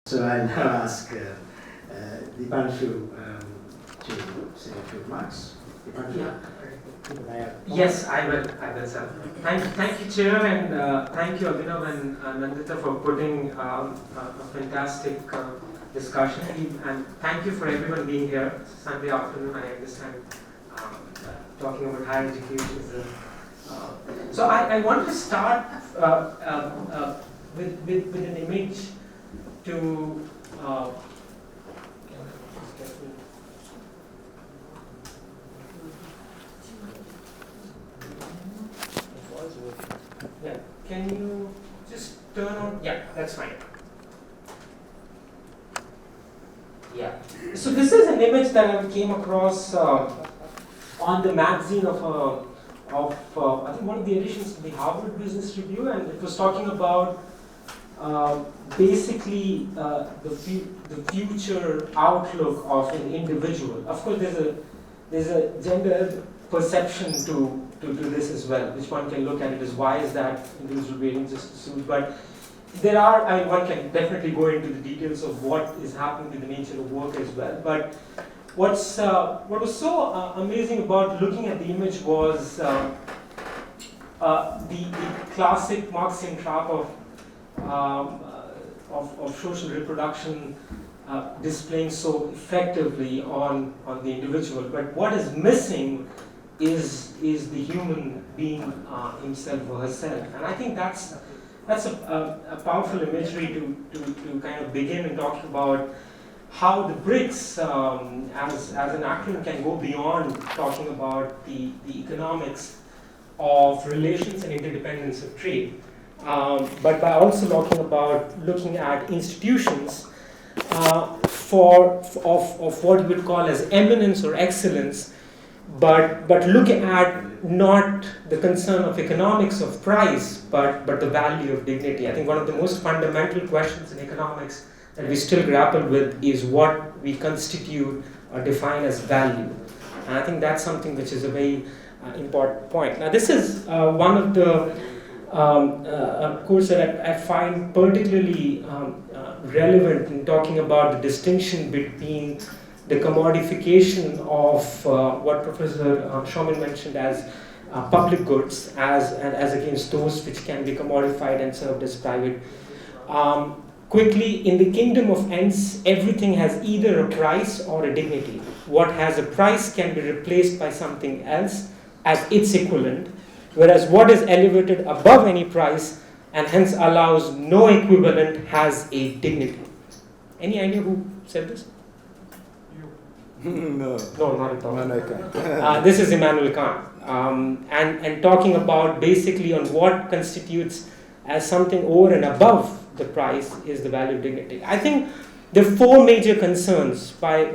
So I'll now ask Dipanshu to say a few remarks. Dipanshu? Yes, I will, sir. Thank you, Chair, and thank you, Abhinav and Nandita, for putting a fantastic discussion. And thank you for everyone being here. It's Sunday afternoon, I understand. Talking about higher education is so I want to start with an image to yeah, can you just turn on? Yeah, that's fine. Yeah. So this is an image that I came across on the magazine of I think one of the editions of the Harvard Business Review, and it was talking about basically the future outlook of an individual. Of course, there's a gender perception to this as well, which one can look at it as why is that individual being just assumed. But there are, I mean, one can definitely go into the details of what is happening to the nature of work as well. But what was so amazing about looking at the image was the classic Marxian trap of social reproduction displaying so effectively on the individual. But what is missing is the human being himself or herself. And I think that's a powerful imagery to kind of begin and talk about how the BRICS as an acronym can go beyond talking about the economics of relations and interdependence of trade, but by also looking at institutions of what you would call as eminence or excellence, but looking at not the concern of economics of price, but the value of dignity. I think one of the most fundamental questions in economics that we still grapple with is what we constitute or define as value. And I think that's something which is a very important point. Now, this is one of the course that I find particularly relevant in talking about the distinction between the commodification of what Professor Shawman mentioned as public goods as against those which can be commodified and served as private. Quickly, in the kingdom of ends, everything has either a price or a dignity. What has a price can be replaced by something else as its equivalent, whereas what is elevated above any price and hence allows no equivalent has a dignity. Any idea who said this? No, not at all. no, This is Immanuel Kant, and talking about basically on what constitutes as something over and above the price is the value of dignity. I think there are four major concerns by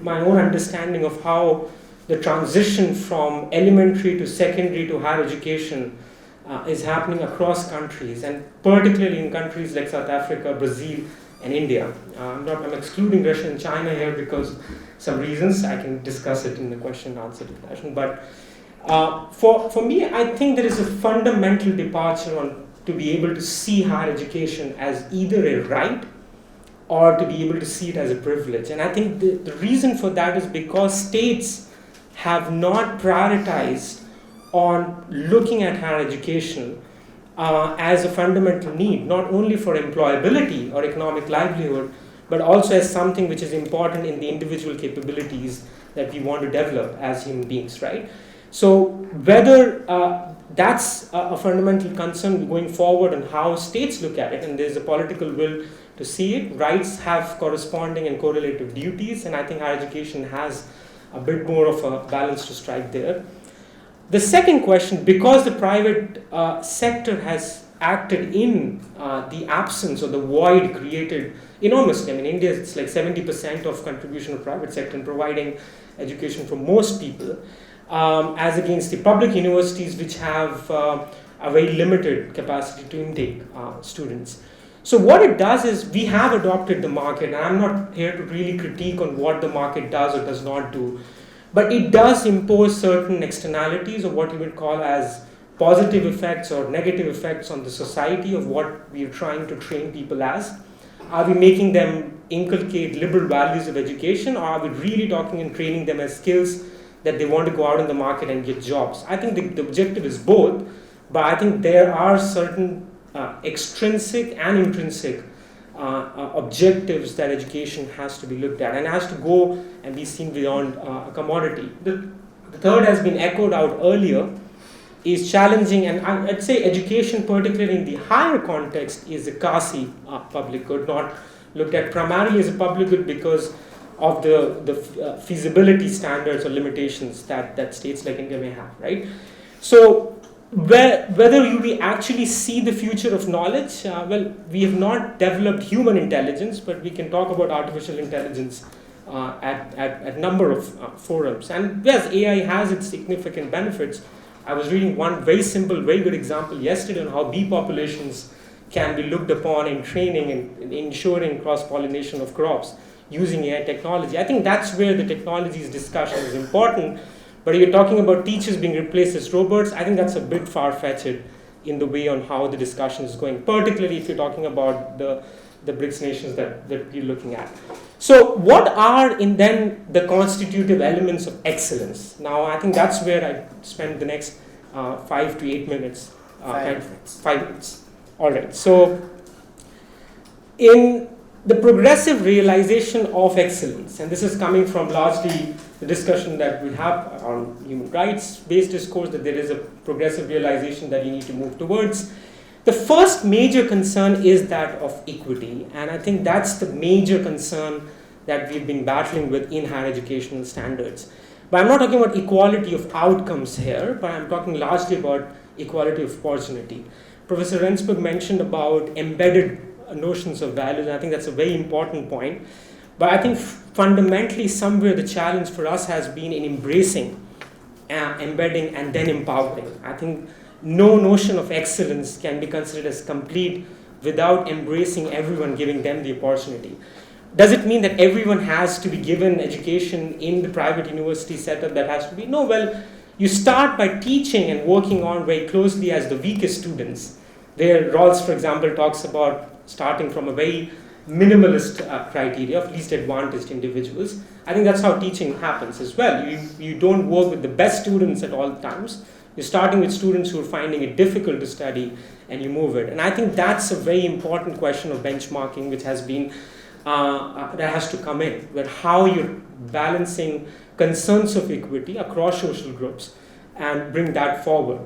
my own understanding of how the transition from elementary to secondary to higher education is happening across countries, and particularly in countries like South Africa, Brazil, and India. I'm excluding Russia and China here because some reasons I can discuss it in the question and answer discussion. But for me, I think there is a fundamental departure to be able to see higher education as either a right or to be able to see it as a privilege. And I think the reason for that is because states have not prioritized on looking at higher education as a fundamental need, not only for employability or economic livelihood, but also as something which is important in the individual capabilities that we want to develop as human beings, right? So whether that's a fundamental concern going forward on how states look at it, and there's a political will to see it. Rights have corresponding and correlative duties, and I think higher education has a bit more of a balance to strike there. The second question, because the private sector has acted in the absence or the void created enormously. I mean, India, it's like 70% of contribution of private sector in providing education for most people, as against the public universities which have a very limited capacity to intake students. So what it does is we have adopted the market, and I'm not here to really critique on what the market does or does not do, but it does impose certain externalities, or what you would call as positive effects or negative effects on the society of what we are trying to train people as. are we making them inculcate liberal values of education, or are we really talking and training them as skills that they want to go out in the market and get jobs? I think the objective is both, but I think there are certain extrinsic and intrinsic objectives that education has to be looked at and has to go and be seen beyond a commodity. The third has been echoed out earlier, is challenging, and I'd say education, particularly in the higher context, is a quasi public good, not looked at primarily as a public good because of the feasibility standards or limitations that states like India may have, right? So whether we actually see the future of knowledge, well, we have not developed human intelligence, but we can talk about artificial intelligence at a number of forums. And yes, AI has its significant benefits. I was reading one very simple, very good example yesterday on how bee populations can be looked upon in training and ensuring cross-pollination of crops using AI technology. I think that's where the technologies discussion is important. But if you're talking about teachers being replaced as robots, I think that's a bit far-fetched in the way on how the discussion is going, particularly if you're talking about the BRICS nations that we're looking at. So what are then the constitutive elements of excellence? Now, I think that's where I spend the next 5 to 8 minutes. 5 minutes. All right. So in the progressive realization of excellence, and this is coming from largely the discussion that we have on human rights-based discourse, that there is a progressive realization that you need to move towards. The first major concern is that of equity, and I think that's the major concern that we've been battling with in higher educational standards. But I'm not talking about equality of outcomes here, but I'm talking largely about equality of opportunity. Professor Rensburg mentioned about embedded notions of values, and I think that's a very important point. But I think fundamentally somewhere the challenge for us has been in embracing, embedding, and then empowering. I think no notion of excellence can be considered as complete without embracing everyone, giving them the opportunity. Does it mean that everyone has to be given education in the private university setup that has to be? No, well, you start by teaching and working on very closely as the weakest students. Where Rawls, for example, talks about starting from a very minimalist criteria of least advantaged individuals. I think that's how teaching happens as well. You don't work with the best students at all times. You're starting with students who are finding it difficult to study, and you move it. And I think that's a very important question of benchmarking, which has been, that has to come in, where how you're balancing concerns of equity across social groups and bring that forward.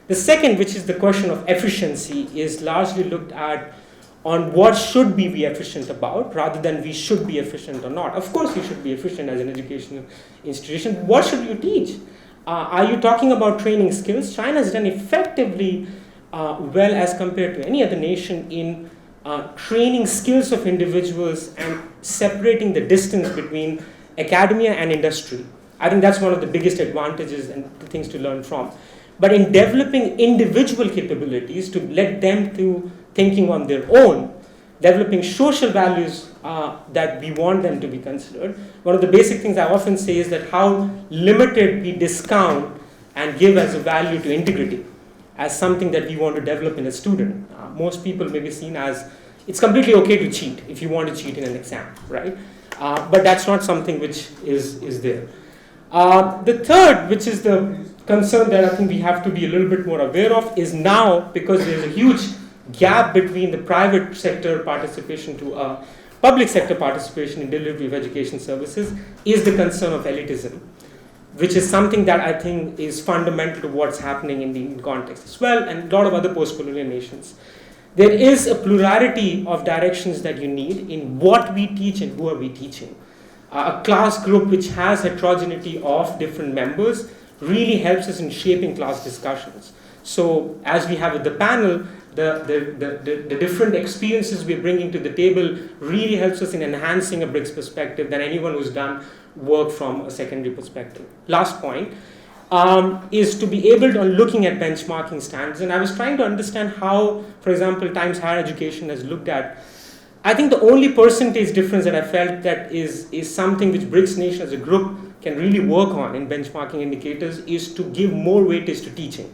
The second, which is the question of efficiency, is largely looked at on what should we be efficient about rather than we should be efficient or not. Of course, you should be efficient as an educational institution. What should you teach? Are you talking about training skills? China has done effectively well as compared to any other nation in training skills of individuals and separating the distance between academia and industry. I think that's one of the biggest advantages and the things to learn from. But in developing individual capabilities to let them to thinking on their own, developing social values that we want them to be considered. One of the basic things I often say is that how limited we discount and give as a value to integrity as something that we want to develop in a student. Most people may be seen as, it's completely okay to cheat if you want to cheat in an exam, right? But that's not something which is there. The third, which is the concern that I think we have to be a little bit more aware of, is now, because there's a huge gap between the private sector participation to public sector participation in delivery of education services, is the concern of elitism, which is something that I think is fundamental to what's happening in the Indian context as well, and a lot of other post-colonial nations. There is a plurality of directions that you need in what we teach and who are we teaching. A class group which has heterogeneity of different members really helps us in shaping class discussions. So as we have with the panel, the different experiences we're bringing to the table really helps us in enhancing a BRICS perspective than anyone who's done work from a secondary perspective. Last point is to be able to, looking at benchmarking standards, and I was trying to understand how, for example, Times Higher Education has looked at. I think the only percentage difference that I felt that is something which BRICS nation as a group can really work on in benchmarking indicators is to give more weightage to teaching.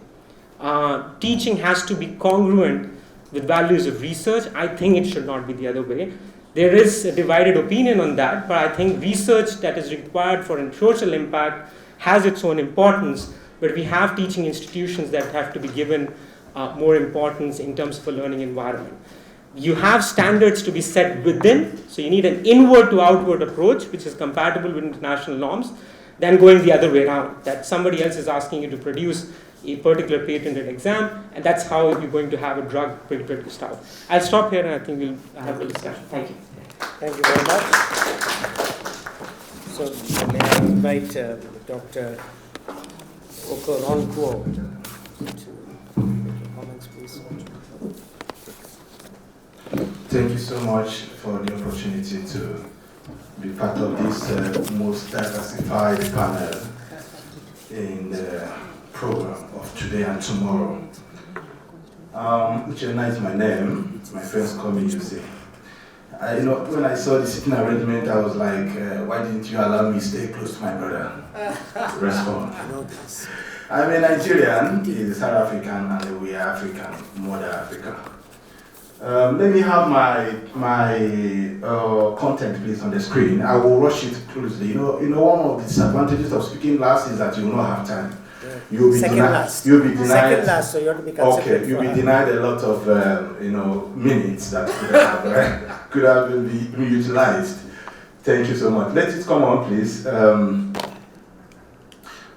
Teaching has to be congruent with values of research. I think it should not be the other way. There is a divided opinion on that, but I think research that is required for social impact has its own importance, but we have teaching institutions that have to be given more importance in terms of a learning environment. You have standards to be set within, so you need an inward to outward approach, which is compatible with international norms, than going the other way around, that somebody else is asking you to produce a particular patented exam, and that's how you're going to have a drug produced out. I'll stop here, and I think we'll have a discussion. Thank you. Thank you very much. So may I invite Dr. Okoronkwo to make your comments, please. Thank you so much for the opportunity to be part of this most diversified panel in the program of today and tomorrow. Which is my name. My friends call me Yuse. When I saw the sitting arrangement, I was like, why didn't you allow me to stay close to my brother? Respond. I'm a Nigerian, he's a South African, and we are African, Mother Africa. Let me have my content, please, on the screen. I will rush it closely. One of the disadvantages of speaking last is that you will not have time. You'll be denied. Second last, so you have to be considered. Okay, you'll be denied a lot of minutes that could have been utilized. Thank you so much. Let it come on, please. I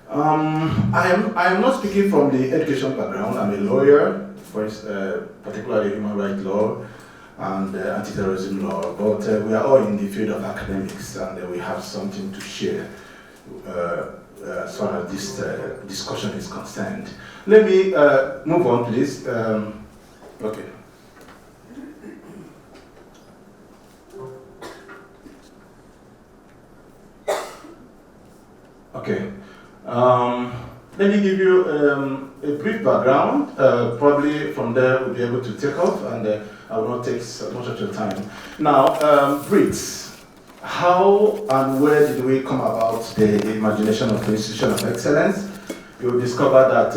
am not speaking from the education background. I'm a lawyer, particularly human rights law and anti-terrorism law. But we are all in the field of academics, and we have something to share. As far as this discussion is concerned. Let me move on, please. Okay. Okay. Let me give you a brief background. Probably from there we'll be able to take off, and I will not take so much of your time. Now, BRICS. How and where did we come about the imagination of the Institution of Excellence? You'll discover that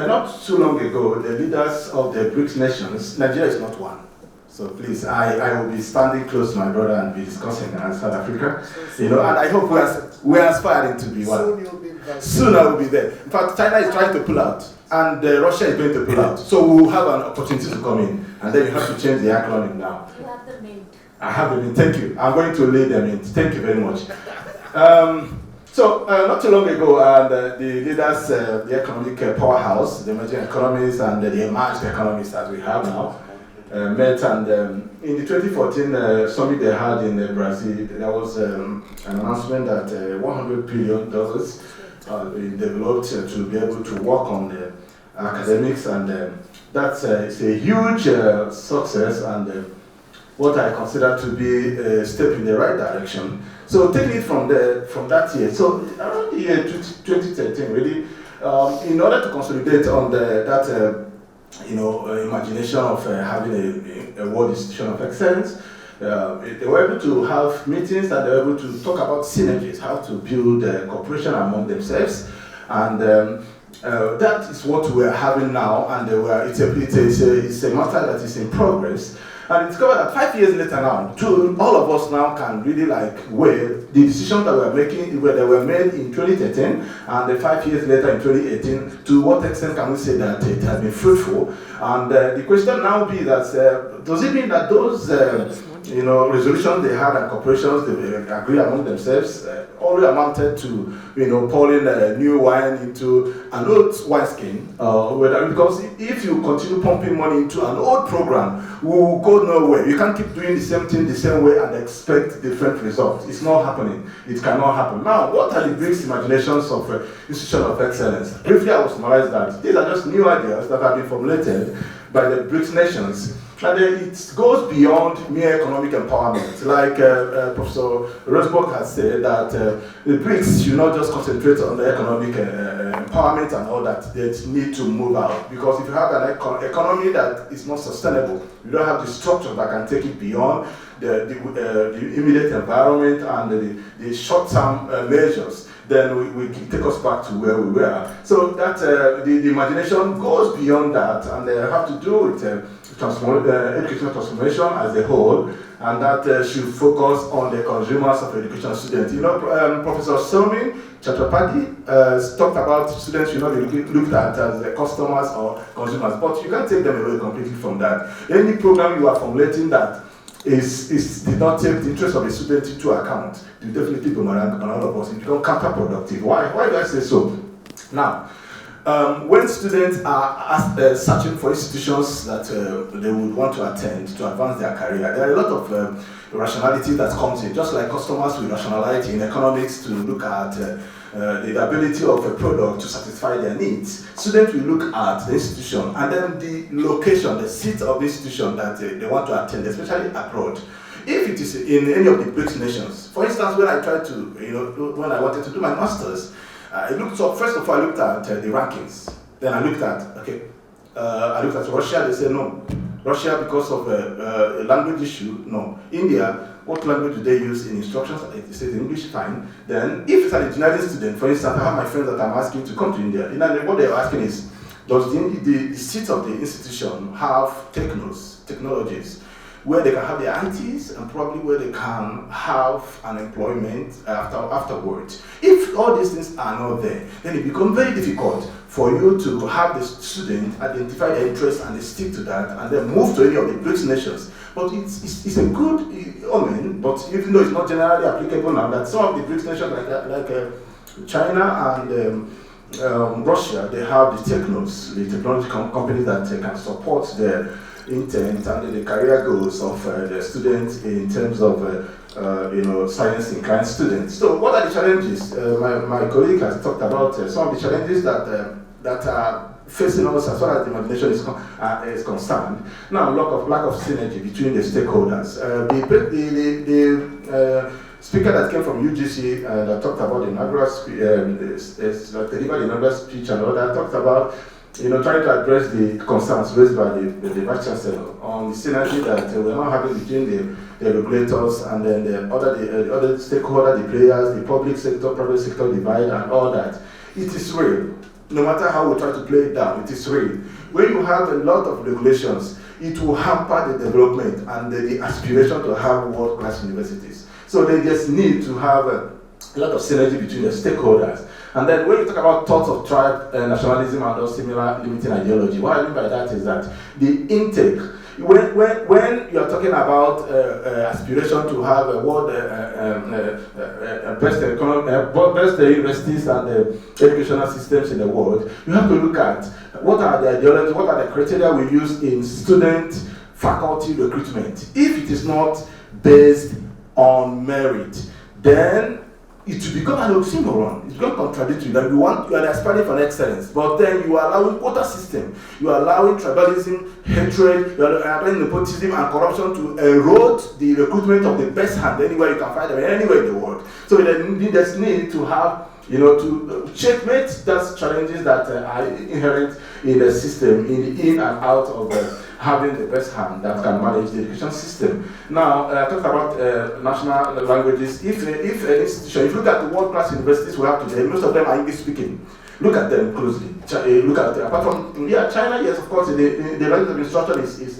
not too long ago, the leaders of the BRICS nations, Nigeria is not one. So please, I will be standing close to my brother and be discussing South Africa. And I hope we're aspiring to be one. Soon I will be there. In fact, China is trying to pull out, and Russia is going to pull out. So we'll have an opportunity to come in, and then you have to change the acronym now. You have the mint. I have them in. Thank you. I'm going to lay them in. Thank you very much. So not too long ago, the leaders, the economic powerhouse, the emerging economies and the emerged economies that we have now, met, and in the 2014 summit they had in Brazil, there was an announcement that $100 billion been developed to be able to work on the academics, and that's it's a huge success, and what I consider to be a step in the right direction. So taking it from that year, so around the year 2013, really, in order to consolidate on that imagination of having a world institution of excellence, they were able to have meetings, and they were able to talk about synergies, how to build cooperation among themselves, and that is what we're having now, and it's a matter that is in progress. And discovered that 5 years later now, all of us now can really weigh the decisions that we're making, they were made in 2013, and 5 years later in 2018, to what extent can we say that it has been fruitful? And the question now be that, does it mean that those resolutions they had and corporations they agree among themselves only amounted to pouring new wine into an old wineskin? Because if you continue pumping money into an old program, we will go nowhere. You can't keep doing the same thing the same way and expect different results. It's not happening. It cannot happen. Now, what are the BRICS imaginations of Institution of Excellence? Briefly, I will summarize that. These are just new ideas that have been formulated by the BRICS nations. And it goes beyond mere economic empowerment. Like Professor Rosberg has said, that the BRICS should not just concentrate on the economic empowerment and all that. They need to move out. Because if you have an economy that is not sustainable, you don't have the structure that can take it beyond the immediate environment and the short-term measures, then we take us back to where we were. So that the imagination goes beyond that, and they have to do with educational transformation as a whole, and that should focus on the consumers of education students. You know, Professor Somi Chatrapati talked about students should not be looked at as customers or consumers, but you can't take them away completely from that. Any program you are formulating that did not take the interest of the student into account, you definitely boomerang on all of us. It becomes counterproductive. Why do I say so? Now, when students are searching for institutions that they would want to attend to advance their career, there are a lot of rationality that comes in, just like customers will rationality in economics to look at the ability of a product to satisfy their needs. Students will look at the institution and then the location, the seat of the institution that they want to attend, especially abroad. If it is in any of the BRICS nations, for instance, when I tried to, when I wanted to do my master's, first of all, I looked at the rankings. Then I looked at, I looked at Russia, they said no. Russia, because of a language issue, no. India, what language do they use in instructions? They say English, fine. Then, if it's an engineering student, for instance, I have my friends that I'm asking to come to India. What they're asking is, does the seat of the institution have technologies, where they can have their ITs and probably where they can have an employment afterwards. If all these things are not there, then it becomes very difficult for you to have the student identify their interests and they stick to that and then move to any of the BRICS nations. But it's a good omen, but even though it's not generally applicable now, that some of the BRICS nations like China and Russia, they have the the technology companies that can support their intent and the career goals of the students in terms of science inclined students. So what are the challenges? My colleague has talked about some of the challenges that are facing us as far as the imagination is concerned. Now, lack of synergy between the stakeholders. The speaker that came from UGC that talked about the inaugural speech and all that talked about trying to address the concerns raised by the Vice Chancellor on the synergy that we're now having between the regulators and then the other stakeholders, the players, the public sector, private sector divide and all that. It is real. No matter how we try to play it down, it is real. When you have a lot of regulations, it will hamper the development and the aspiration to have world-class universities. So they just need to have a lot of synergy between the stakeholders. And then when you talk about thoughts of tribe, nationalism, and those similar limiting ideology, what I mean by that is that the intake, when you are talking about aspiration to have a world best universities and educational systems in the world, you have to look at what are the ideologies, what are the criteria we use in student faculty recruitment. If it is not based on merit, then it will become an oxymoron. It's become contradictory. That you are aspiring for excellence, but then you are allowing quota system, you are allowing tribalism, hatred, you are allowing nepotism and corruption to erode the recruitment of the best hand anywhere you can find them, anywhere in the world. So there's need to have, to checkmate those challenges that are inherent in the system, in and out of having the best hand that can manage the education system. Now, talk about national languages. If an institution, if you look at the world-class universities we have today, most of them are English-speaking. Look at them closely. Look at apart from China, yes, of course, the language of instruction is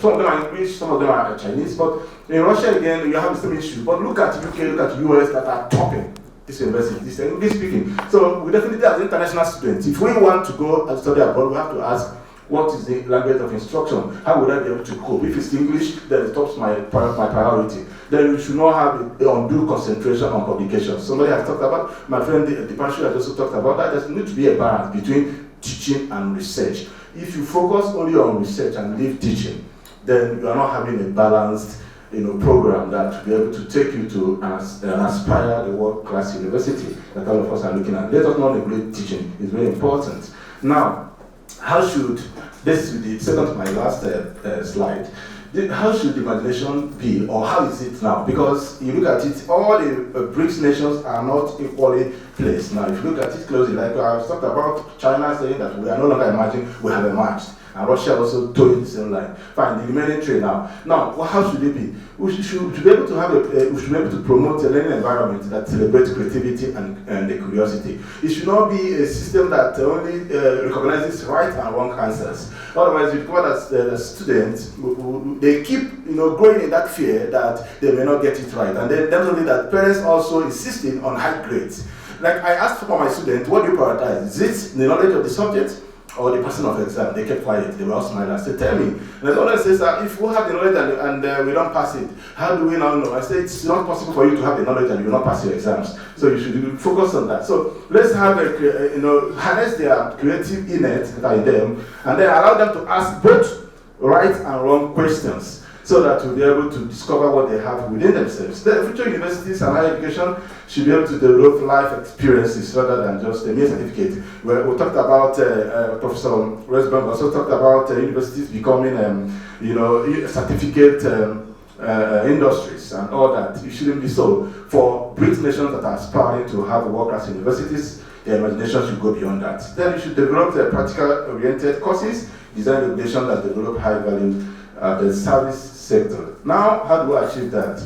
some of them are English, some of them are Chinese. But in Russia again, you have the same issue. But look at UK, look at US that are topping this university. This is English speaking. So we definitely, as international students, if we want to go and study abroad, we have to ask, what is the language of instruction? How would I be able to cope? If it's English, then it tops my priority. Then we should not have an undue concentration on publication. Somebody has talked about, my friend Dipanshu has also talked about that. There needs to be a balance between teaching and research. If you focus only on research and leave teaching, then you are not having a balanced program that will be able to take you to an aspire the world-class university that all of us are looking at. Let us not neglect teaching. It's very important. Now, how should, this is the second to my last slide, how should the imagination be, or how is it now? Because you look at it, all the BRICS nations are not equally placed. Now, if you look at it closely, like I was talking about China saying that we are no longer emerging, we have emerged. and Russia also towing the same line. Fine, the remaining three now. Now, how should it be? We should be able to have we should be able to promote a learning environment that celebrates creativity and the curiosity. It should not be a system that only recognizes right and wrong answers. Otherwise, you find that the students they keep growing in that fear that they may not get it right, and then not only that, parents also insisting on high grades. Like I asked for my students, what do you prioritize? Is it the knowledge of the subject or the person of exam? They kept quiet. They were all smiling. I said, tell me. And the other says that if we have the knowledge and we don't pass it, how do we now know? I said, it's not possible for you to have the knowledge and you will not pass your exams. So you should focus on that. So let's have harness their creative innate that are in them, and then allow them to ask both right and wrong questions, so that we'll be able to discover what they have within themselves. The future universities and higher education should be able to develop life experiences rather than just a mere certificate. We talked about, Professor Resbank also talked about universities becoming, certificate industries and all that. It shouldn't be so. For rich nations that are aspiring to have world-class universities, their imagination should go beyond that. Then you should develop practical-oriented courses, design regulations that develop high-value the service sector. Now, how do I achieve that?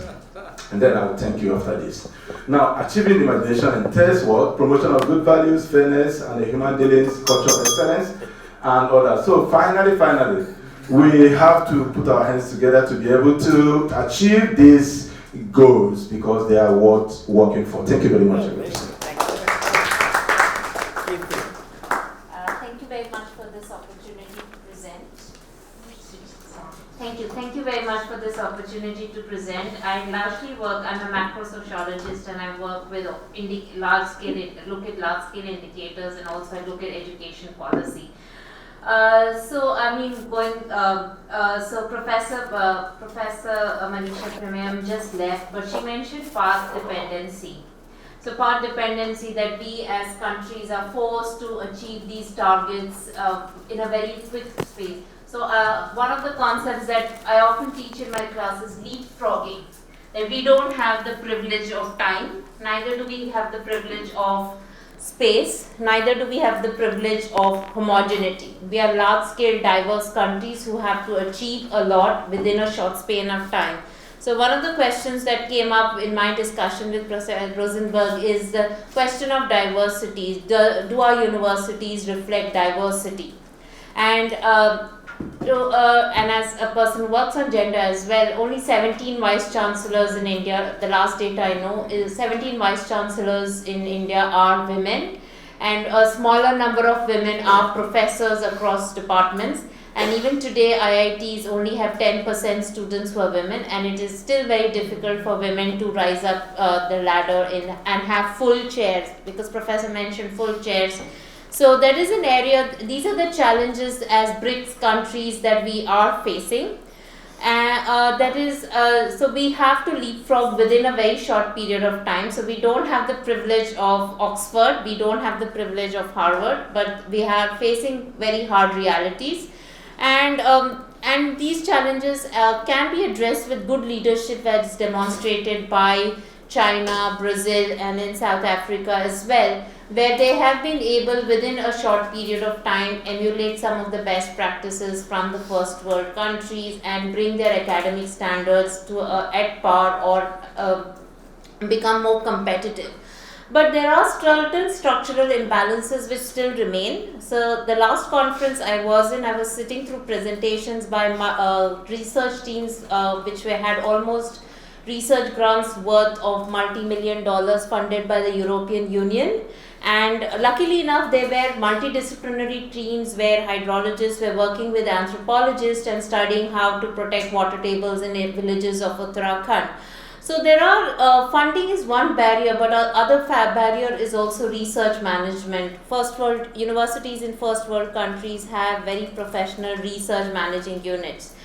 And then I will thank you after this. Now, achieving imagination entails what? Promotion of good values, fairness, and the human dealings, culture of excellence, and all that. So finally, we have to put our hands together to be able to achieve these goals because they are worth working for. Thank you very much. Thank you very much for this opportunity to present. Thank you very much for this opportunity to present. I largely work, I'm a macro sociologist, and I work with look at large-scale indicators, and also I look at education policy. So Professor Manisha Premium just left, but she mentioned path dependency. So path dependency, that we as countries are forced to achieve these targets in a very quick space. So one of the concepts that I often teach in my class is leapfrogging. That we don't have the privilege of time, neither do we have the privilege of space, neither do we have the privilege of homogeneity. We are large-scale diverse countries who have to achieve a lot within a short span of time. So one of the questions that came up in my discussion with Professor Rosenberg is the question of diversity. Do our universities reflect diversity? And as a person who works on gender as well, only 17 vice chancellors in India, the last data I know is 17 vice chancellors in India are women, and a smaller number of women are professors across departments. And even today, IITs only have 10% students who are women, and it is still very difficult for women to rise up the ladder and have full chairs, because Professor mentioned full chairs. So there is an area, these are the challenges as BRICS countries that we are facing. So we have to leapfrog within a very short period of time. So we don't have the privilege of Oxford, we don't have the privilege of Harvard, but we are facing very hard realities. And these challenges can be addressed with good leadership, as demonstrated by China, Brazil, and in South Africa as well, where they have been able within a short period of time emulate some of the best practices from the first world countries and bring their academic standards to at par or become more competitive. But there are certain structural imbalances which still remain. So the last conference I was in, I was sitting through presentations by research teams which had almost research grants worth of multi-million dollars funded by the European Union. And luckily enough, they were multidisciplinary teams where hydrologists were working with anthropologists and studying how to protect water tables in villages of Uttarakhand. So there are, funding is one barrier, but other barrier is also research management. First world universities in first world countries have very professional research managing units.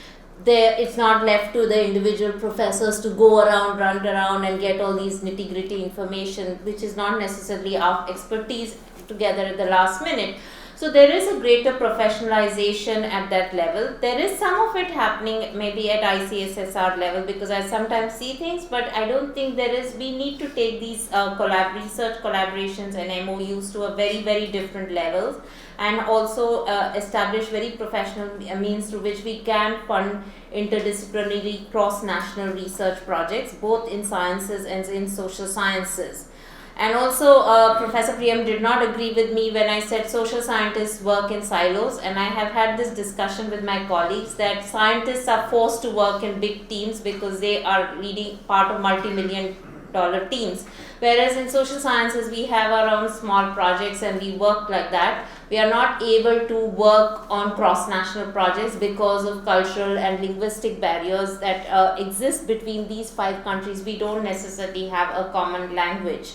It's not left to the individual professors to go around, run around and get all these nitty-gritty information, which is not necessarily our expertise, together at the last minute. So there is a greater professionalization at that level. There is some of it happening maybe at ICSSR level, because I sometimes see things, but I don't think there is, we need to take these research collaborations and MOUs to a very, very different levels, and also establish very professional means through which we can fund interdisciplinary cross-national research projects, both in sciences and in social sciences. And also, Professor Priyam did not agree with me when I said social scientists work in silos, and I have had this discussion with my colleagues that scientists are forced to work in big teams because they are leading part of multi-million-dollar teams. Whereas in social sciences, we have our own small projects and we work like that. We are not able to work on cross-national projects because of cultural and linguistic barriers that exist between these 5 countries. We don't necessarily have a common language.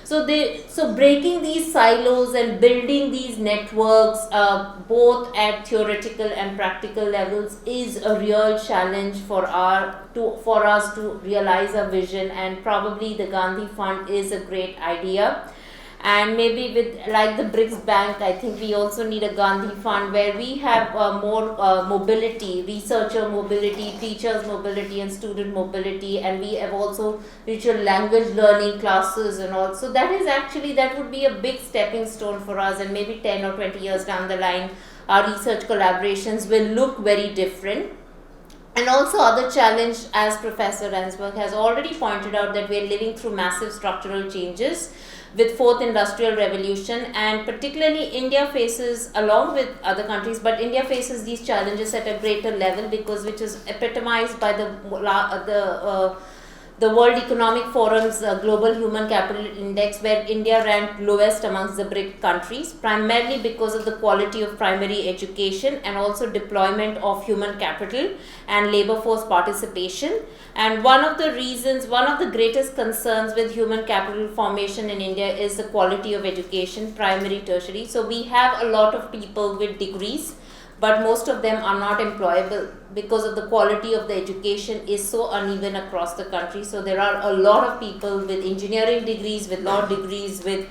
So breaking these silos and building these networks both at theoretical and practical levels is a real challenge for us to realize our vision, and probably the Gandhi Fund is a great idea. And maybe with like the BRICS Bank, I think we also need a Gandhi Fund where we have more mobility, researcher mobility, teachers mobility and student mobility, and we have also mutual language learning classes and all. So that is actually, that would be a big stepping stone for us, and maybe 10 or 20 years down the line, our research collaborations will look very different. And also other challenge, as Professor Rensburg has already pointed out, that we are living through massive structural changes with 4th industrial revolution, and particularly India faces, along with other countries, but India faces these challenges at a greater level, because which is epitomized by the World Economic Forum's Global Human Capital Index, where India ranked lowest amongst the BRIC countries, primarily because of the quality of primary education and also deployment of human capital and labor force participation. And one of the greatest concerns with human capital formation in India is the quality of education, primary, tertiary. So we have a lot of people with degrees, but most of them are not employable because of the quality of the education is so uneven across the country. So there are a lot of people with engineering degrees, with law degrees, with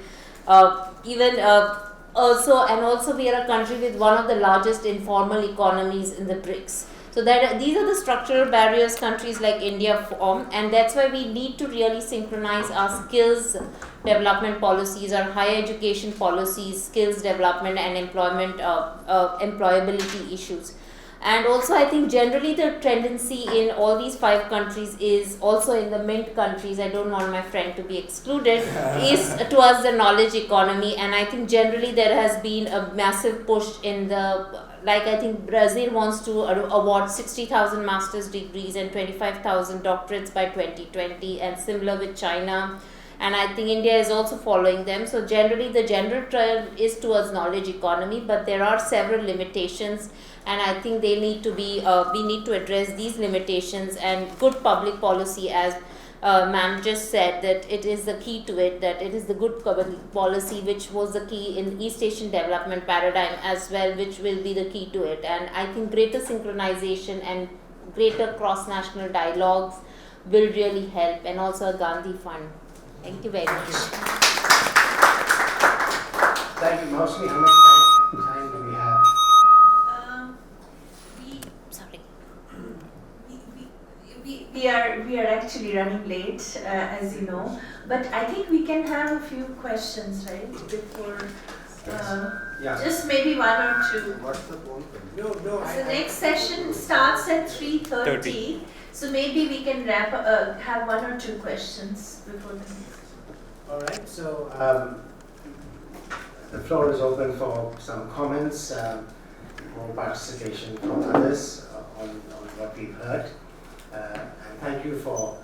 also we are a country with one of the largest informal economies in the BRICS. So that these are the structural barriers countries like India form, and that's why we need to really synchronize our skills development policies, our higher education policies, skills development and employment, employability issues. And also I think generally the tendency in all these 5 countries is also in the mint countries, I don't want my friend to be excluded, is towards the knowledge economy. And I think generally there has been a massive push in the, like I think Brazil wants to award 60,000 master's degrees and 25,000 doctorates by 2020, and similar with China. And I think India is also following them. So generally the general trend is towards knowledge economy, but there are several limitations, and I think they need to be, we need to address these limitations, and good public policy, as ma'am just said, that it is the key to it, that it is the good public policy which was the key in East Asian development paradigm as well, which will be the key to it. And I think greater synchronization and greater cross-national dialogues will really help, and also a Gandhi Fund. Thank you very much. Thank you, Mostly. How much time do we have? We are actually running late, as you know, but I think we can have a few questions, right, before, Yeah. just maybe 1 or 2. What's the phone? So the next session starts at 3:30, so maybe we can have 1 or 2 questions before the next. All right, so the floor is open for some comments, more participation from others on what we've heard. And thank you for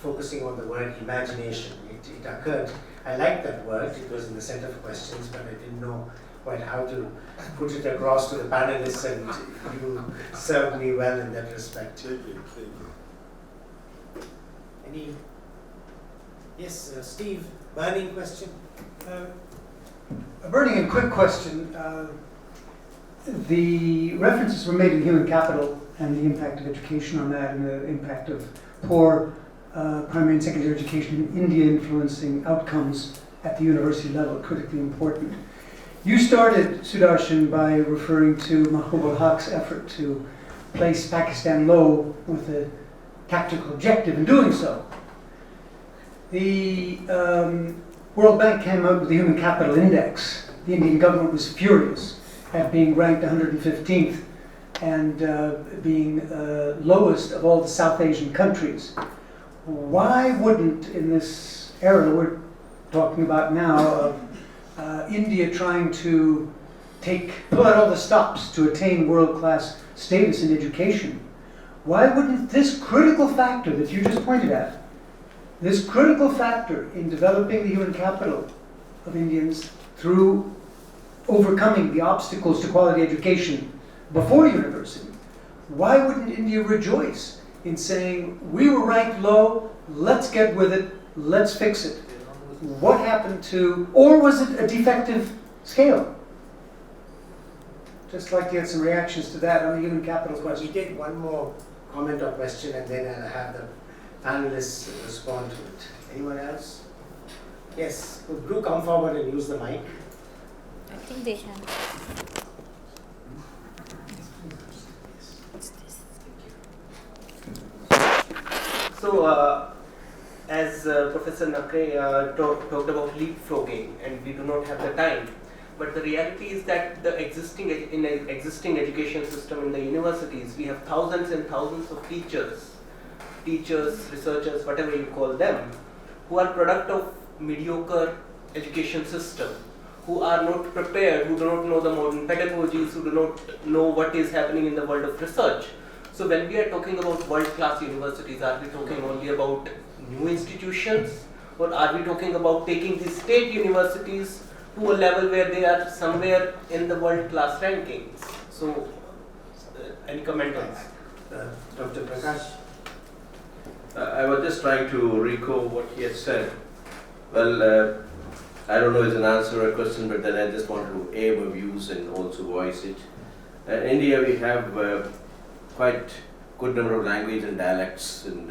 focusing on the word imagination. It occurred, I like that word, it was in the center for questions, but I didn't know quite how to put it across to the panelists, and you served me well in that respect. Thank you. Any? Yes, Steve, burning question? A burning and quick question. The references were made in human capital and the impact of education on that, and the impact of poor primary and secondary education in India influencing outcomes at the university level, critically important. You started, Sudarshan, by referring to Mahbub al-Haq's effort to place Pakistan low with a tactical objective in doing so. The World Bank came out with the Human Capital Index. The Indian government was furious at being ranked 115th and being lowest of all the South Asian countries. Why wouldn't, in this era we're talking about now, of India trying to pull out all the stops to attain world-class status in education, why wouldn't this critical factor that you just pointed at, this critical factor in developing the human capital of Indians through overcoming the obstacles to quality education before university, why wouldn't India rejoice in saying, we were ranked low, let's get with it, let's fix it? What happened to, or was it a defective scale? Just like to get some reactions to that on the human capital We question. take one more comment or question and then I'll have the panelists respond to it. Anyone else? Yes, do come forward and use the mic. I think they have. What's this? So, as Professor Nakre talked about leapfrogging, and we do not have the time, but the reality is that the existing education system in the universities, we have thousands and thousands of teachers, researchers, whatever you call them, who are product of mediocre education system, who are not prepared, who do not know the modern pedagogies, who do not know what is happening in the world of research. So when we are talking about world-class universities, are we talking only about new institutions, or are we talking about taking the state universities to a level where they are somewhere in the world-class rankings? So, any comment on that? Dr. Prakash? I was just trying to recall what he had said. Well, I don't know if it's an answer or a question, but then I just wanted to air my views and also voice it. In India, we have quite good number of language and dialects, and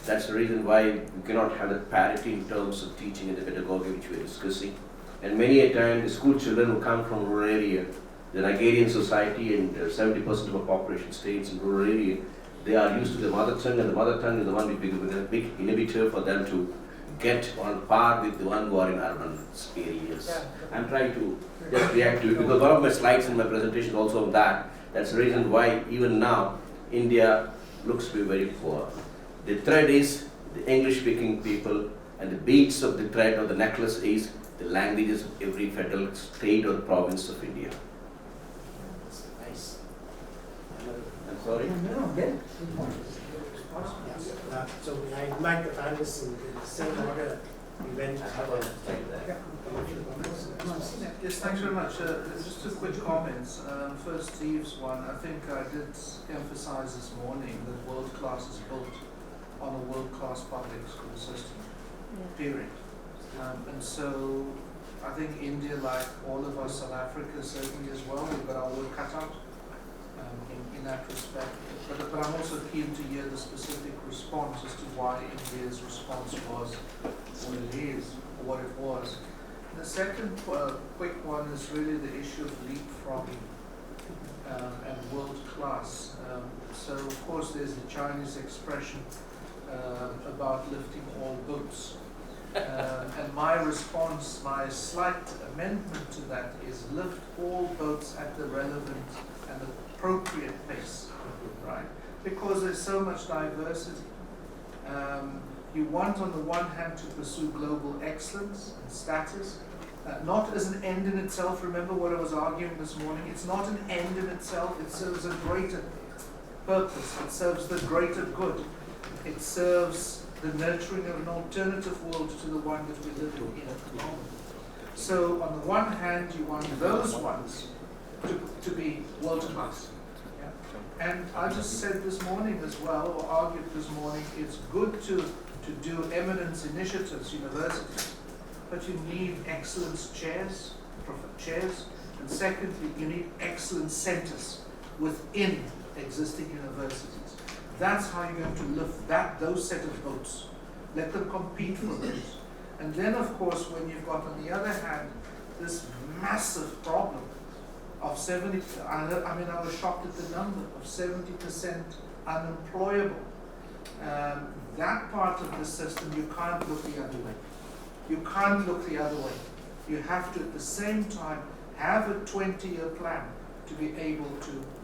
that's the reason why we cannot have that parity in terms of teaching and the pedagogy which we are discussing. And many a time, the school children who come from rural area, the Nigerian society, and 70% of our population stays in rural area, they are used to the mother tongue, and the mother tongue is the one which becomes a big inhibitor for them to get on par with the one who are in urban areas. I'm trying to just react to it because one of my slides in my presentation is also on that. That's the reason why even now India looks to be very poor. The thread is the English-speaking people, and the beads of the thread or the necklace is the languages of every federal state or province of India. Nice. I'm sorry? So I invite the panelists in the same order we went. Yes, thanks very much. Just two quick comments. First, Steve's one. I think I did emphasize this morning that world class is built on a world-class public school system, period. And so I think India, like all of us, South Africa certainly as well, we've got our work cut out in that respect. But I'm also keen to hear the specific response as to why India's response was what it is, or what it was. The second quick one is really the issue of leapfrogging and world class. So of course there's the Chinese expression about lifting all boats. And my response, my slight amendment to that is lift all boats at the relevant and appropriate pace, right? Because there's so much diversity. You want on the one hand to pursue global excellence and status, not as an end in itself. Remember what I was arguing this morning? It's not an end in itself, it serves a greater purpose, it serves the greater good. It serves the nurturing of an alternative world to the one that we live in at the moment. So on the one hand, you want those ones to be world class. Yeah? And I just said this morning as well, or argued this morning, it's good to do eminence initiatives, universities, but you need excellence chairs, and secondly, you need excellence centers within existing universities. That's how you're going to lift those set of boats. Let them compete for those. And then, of course, when you've got, on the other hand, this massive problem of 70, I mean, I was shocked at the number of 70% unemployable. That part of the system, you can't look the other way. You can't look the other way. You have to, at the same time, have a 20-year plan to be able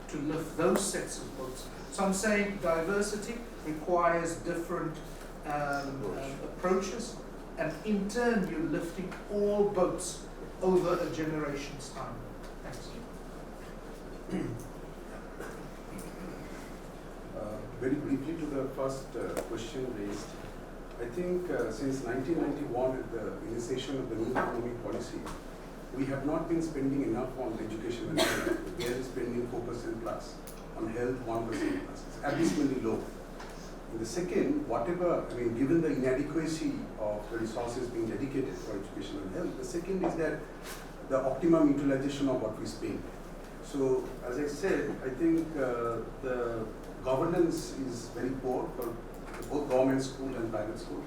to lift those sets of boats. So I'm saying diversity requires different approaches, and in turn, you're lifting all boats over a generation's time. Thanks. Very briefly to the first question raised, I think since 1991 at the initiation of the new economic policy, we have not been spending enough on education and health. We are spending 4% plus, on health 1% plus. It's abysmally low. And the second, whatever, I mean, given the inadequacy of the resources being dedicated for education and health, the second is that the optimum utilization of what we spend. So, as I said, I think the governance is very poor for both government school and private school.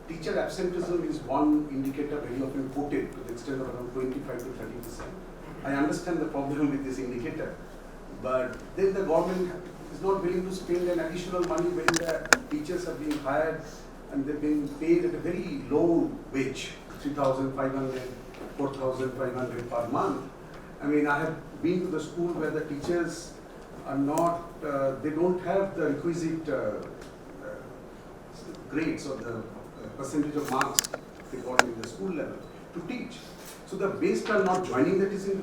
Teacher absenteeism is one indicator very often quoted to the extent of around 25 to 30%. I understand the problem with this indicator, but then the government is not willing to spend an additional money when the teachers are being hired and they're being paid at a very low wage, 3,500, 4,500 per month. I mean, I have been to the school where the teachers are not, they don't have the requisite grades or the percentage of marks recorded in the school level to teach. So the best are not joining the teaching,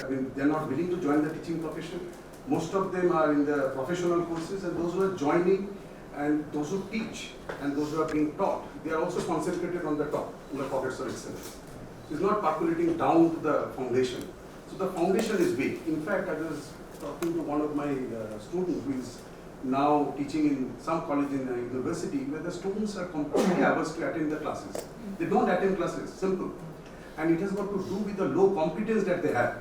I mean, they're not willing to join the teaching profession. Most of them are in the professional courses, and those who are joining and those who teach and those who are being taught, they are also concentrated on the top, in the pockets of excellence. So it's not percolating down to the foundation. So the foundation is weak. In fact, I was talking to one of my students who is now teaching in some college in a university where the students are completely averse to attend the classes. They don't attend classes, simple. And it has got to do with the low competence that they have.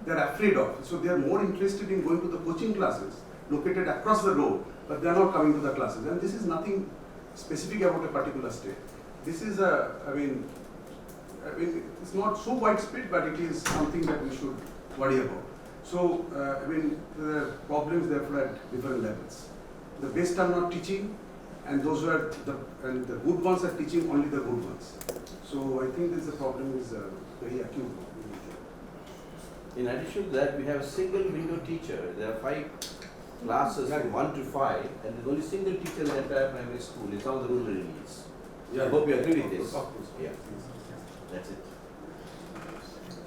They're afraid of. So they are more interested in going to the coaching classes located across the road, but they're not coming to the classes. And this is nothing specific about a particular state. This is a, I mean, it's not so widespread, but it is something that we should worry about. So, I mean, there are problems therefore at different levels. The best are not teaching, and those who are the good ones are teaching only the good ones. So, I think this problem is very acute. In addition to that, we have a single window teacher. There are 5 classes from 1 to 5, and there's only single teacher in the entire primary school. It's all the rural areas. Yeah. I hope you agree with this. Yeah. That's it.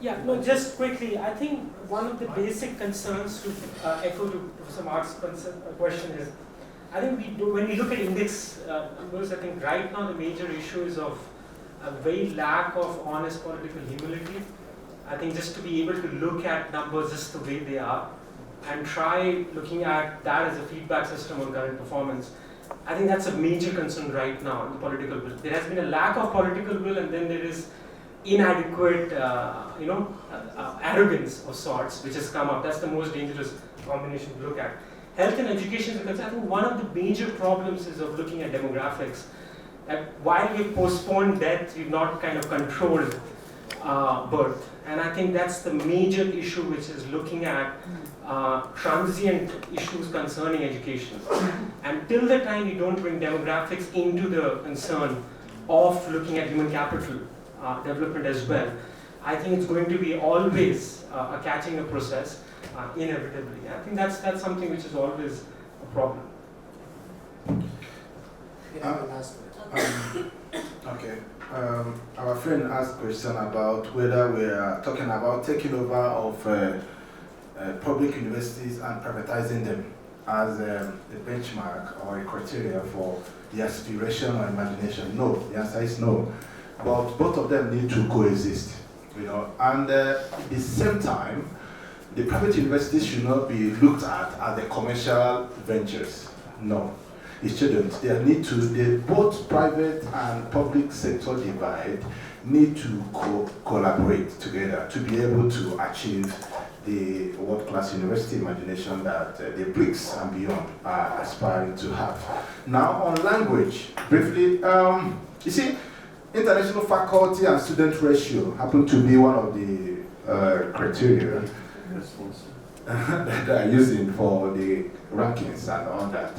Yeah, no, just quickly, I think one of the basic concerns to echo to Professor Mark's question is, I think when we look at index numbers, I think right now the major issue is of a very lack of honest political humility. I think just to be able to look at numbers just the way they are and try looking at that as a feedback system on current performance, I think that's a major concern right now in the political will. There has been a lack of political will, and then there is inadequate, arrogance of sorts which has come up. That's the most dangerous combination to look at. Health and education is a concern. I think one of the major problems is of looking at demographics. That while we've postponed death, we've not kind of controlled birth. And I think that's the major issue, which is looking at transient issues concerning education. And till the time we don't bring demographics into the concern of looking at human capital development as well, I think it's going to be always a catching up process, inevitably. I think that's something which is always a problem. Okay. Our friend asked a question about whether we are talking about taking over of public universities and privatizing them as a benchmark or a criteria for the aspiration or imagination. No, the answer is no. But both of them need to coexist, and at the same time, the private universities should not be looked at as the commercial ventures. No, it shouldn't. Both private and public sector divide need to collaborate together to be able to achieve the world-class university imagination that the BRICS and beyond are aspiring to have. Now, on language, briefly, you see, international faculty and student ratio happen to be one of the criteria that they are using for the rankings and all that.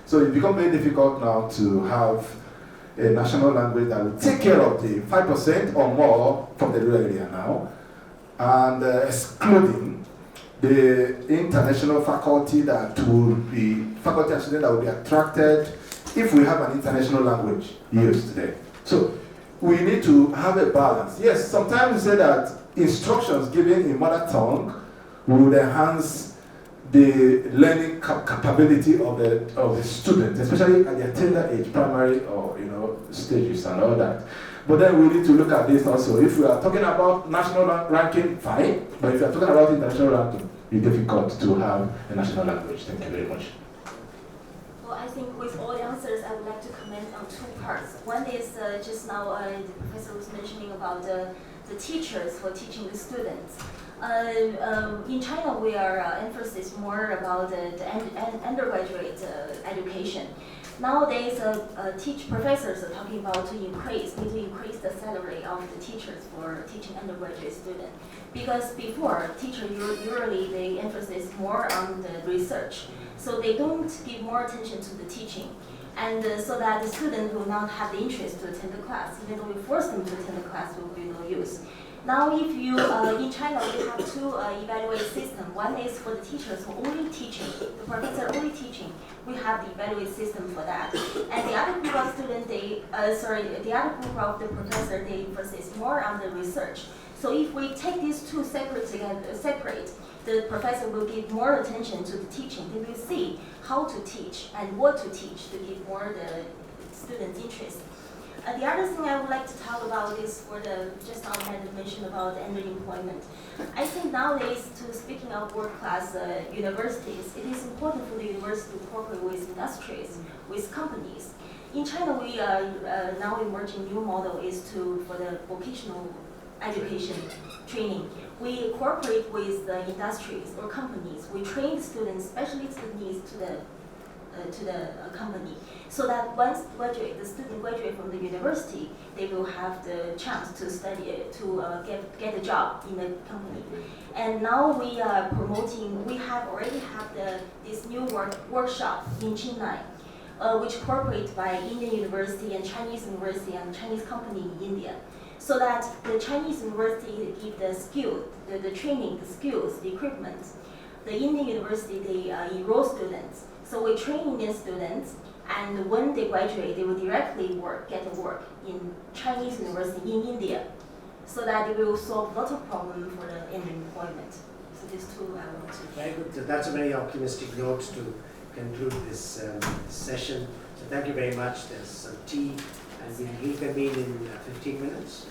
So it becomes very difficult now to have a national language that will take care of the 5% or more from the rural area now, and excluding the international faculty that will be, faculty and students that will be attracted if we have an international language used today. So we need to have a balance. Yes, sometimes we say that instructions given in mother tongue would enhance the learning capability of the student, especially at their tender age, primary or stages and all that. But then we need to look at this also. If we are talking about national ranking, fine. But if you are talking about international ranking, it's difficult to have a national language. Thank you very much. Well, I think with all the answers, I would like to comment on two parts. One is just now the professor was mentioning about the teachers for teaching the students. In China, we are emphasis more about the undergraduate education. Nowadays, professors are talking about need to increase the salary of the teachers for teaching undergraduate students. Because before, teachers usually they emphasize more on the research, so they don't give more attention to the teaching. And so that the student will not have the interest to attend the class. Even though we force them to attend the class, it will be no use. Now, if you, in China, we have two evaluate systems. One is for the teachers who only teaching, the professor only teaching. We have the evaluate system for that. And the other group of students, the other group of the professor, they emphasize more on the research. So if we take these two separate, the professor will give more attention to the teaching. They will see how to teach and what to teach to give more the students' interest. The other thing I would like to talk about is for the, just now I had mentioned about underemployment. I think nowadays, speaking of world-class universities, it is important for the university to cooperate with industries, with companies. In China, we now emerging new model is for the vocational education training. We cooperate with the industries or companies. We train the students, especially the needs to the company, so that once the student graduate from the university, they will have the chance to study get a job in the company. And now we are promoting. We already have this new workshop in Chennai, which cooperated by Indian University and Chinese University and Chinese company in India, so that the Chinese university give the skill, the training, the skills, the equipment. The Indian University they enroll students. So we train Indian students, and when they graduate, they will directly get work in Chinese university in India, so that they will solve a lot of problems for the underemployment. So these two I want to. Very good. So that's a very optimistic note to conclude this session. So thank you very much. There's some tea, and we'll reconvene in 15 minutes.